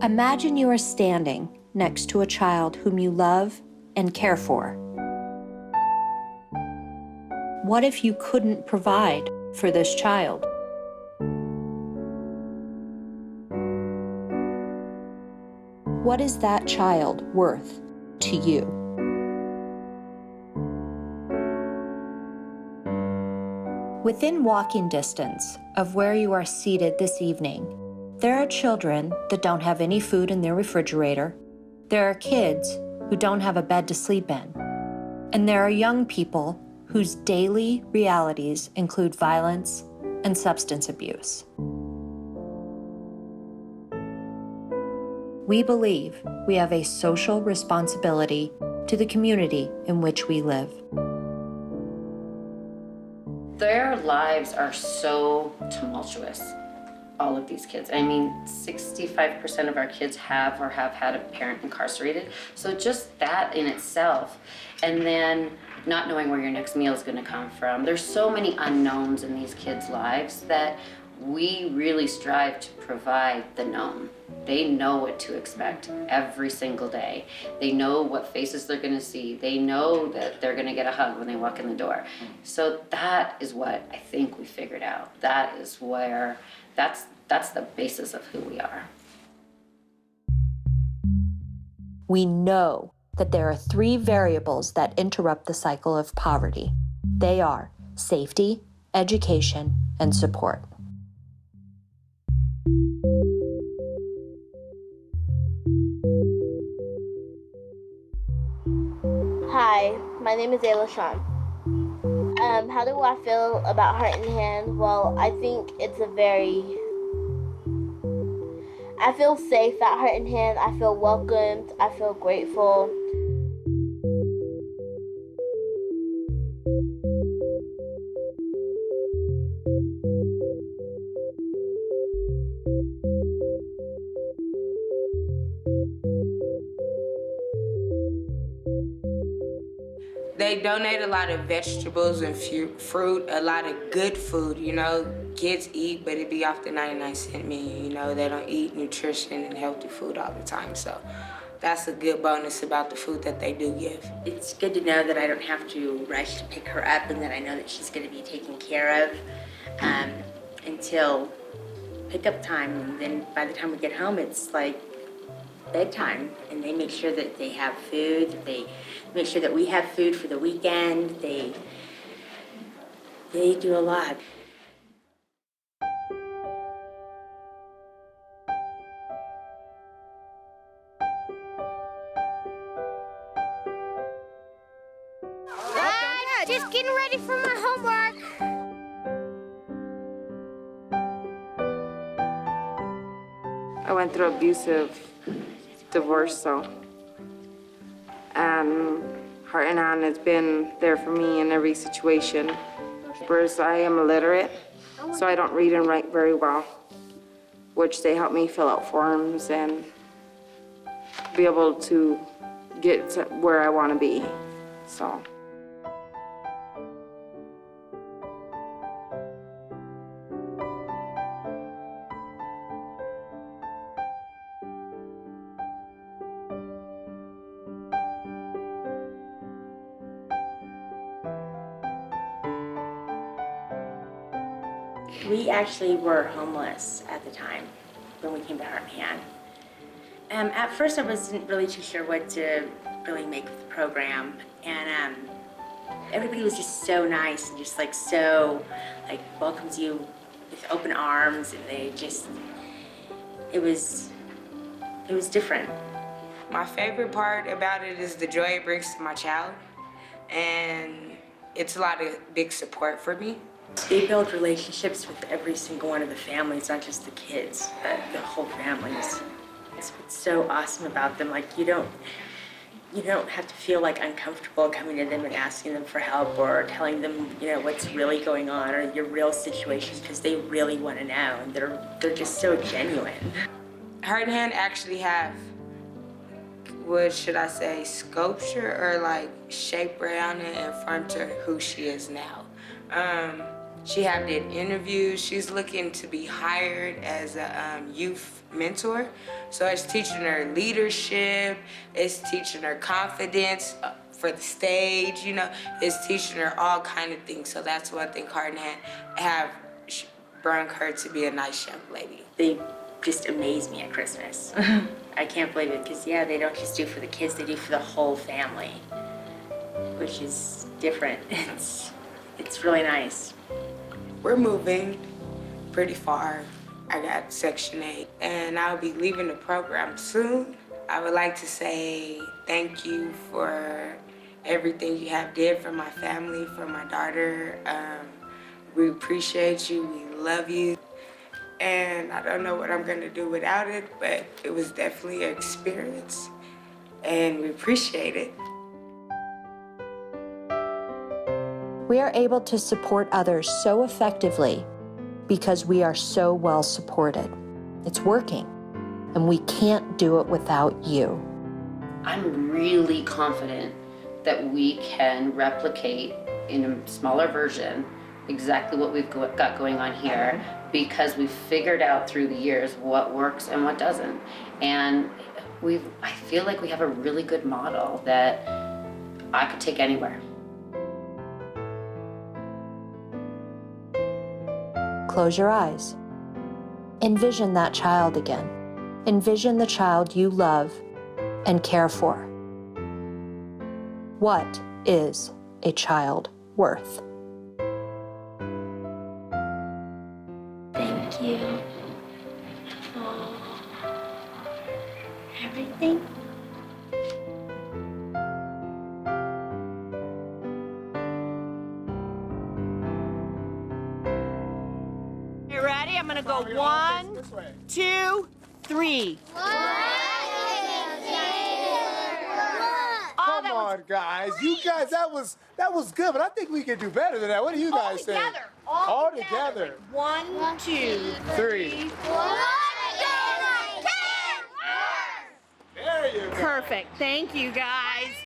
Imagine you are standing next to a child whom you love and care for. What if you couldn't provide for this child? What is that child worth to you? Within walking distance of where you are seated this evening, there are children that don't have any food in their refrigerator. There are kids who don't have a bed to sleep in. And there are young people whose daily realities include violence and substance abuse. We believe we have a social responsibility to the community in which we live. Their lives are so tumultuous, all of these kids. I mean, 65% of our kids have or have had a parent incarcerated. So just that in itself, and then not knowing where your next meal is gonna come from. There's so many unknowns in these kids' lives that we really strive to provide the known. They know what to expect every single day. They know what faces they're gonna see. They know that they're gonna get a hug when they walk in the door. So that is what I think we figured out. That is where, that's the basis of who we are. We know that there are 3 variables that interrupt the cycle of poverty. They are safety, education, and support. Hi, my name is Ayla Shawn. How do I feel about Heart in Hand? Well, I think I feel safe at Heart in Hand. I feel welcomed. I feel grateful. They donate a lot of vegetables and fruit, a lot of good food, you know. Kids eat, but it be off the 99-cent menu, you know. They don't eat nutrition and healthy food all the time, so that's a good bonus about the food that they do give. It's good to know that I don't have to rush to pick her up and that I know that she's going to be taken care of until pickup time. And then by the time we get home, it's like bedtime, and they make sure that they have food, that they make sure that we have food for the weekend. They do a lot. Dad, just getting ready for my homework. I went through abusive divorce, so Heart and Hand has been there for me in every situation. Whereas I am illiterate, so I don't read and write very well, which they help me fill out forms and be able to get to where I want to be, so. We actually were homeless at the time when we came to Heart and Hand. At first I wasn't really too sure what to really make of the program, and everybody was just so nice and just so welcomes you with open arms, and it was different. My favorite part about it is the joy it brings to my child, and it's a lot of big support for me. They build relationships with every single one of the families, not just the kids, but the whole families. It's what's so awesome about them. Like, you don't have to feel uncomfortable coming to them and asking them for help or telling them, what's really going on or your real situations, because they really want to know, and they're just so genuine. Heart and Hand actually have, what should I say, sculpture or shape around it in front of who she is now. She have did interviews. She's looking to be hired as a youth mentor. So it's teaching her leadership, it's teaching her confidence for the stage, you know, it's teaching her all kind of things. So that's one thing Heart and Hand have brung her to be a nice young lady. They just amaze me at Christmas. I can't believe it, because yeah, they don't just do for the kids, they do for the whole family, which is different. It's really nice. We're moving pretty far. I got Section 8, and I'll be leaving the program soon. I would like to say thank you for everything you have did for my family, for my daughter. We appreciate you, we love you. And I don't know what I'm gonna do without it, but it was definitely an experience, and we appreciate it. We are able to support others so effectively because we are so well supported. It's working, and we can't do it without you. I'm really confident that we can replicate in a smaller version exactly what we've got going on here, because we've figured out through the years what works and what doesn't. And I feel like we have a really good model that I could take anywhere. Close your eyes. Envision that child again. Envision the child you love and care for. What is a child worth? Thank you for everything. You ready? I'm gonna go 1, 2, 3. Oh, Come on, guys. You guys, that was good, but I think we can do better than that. What do you guys think? All together. 1, 2, 3. There you go. Perfect. Thank you, guys.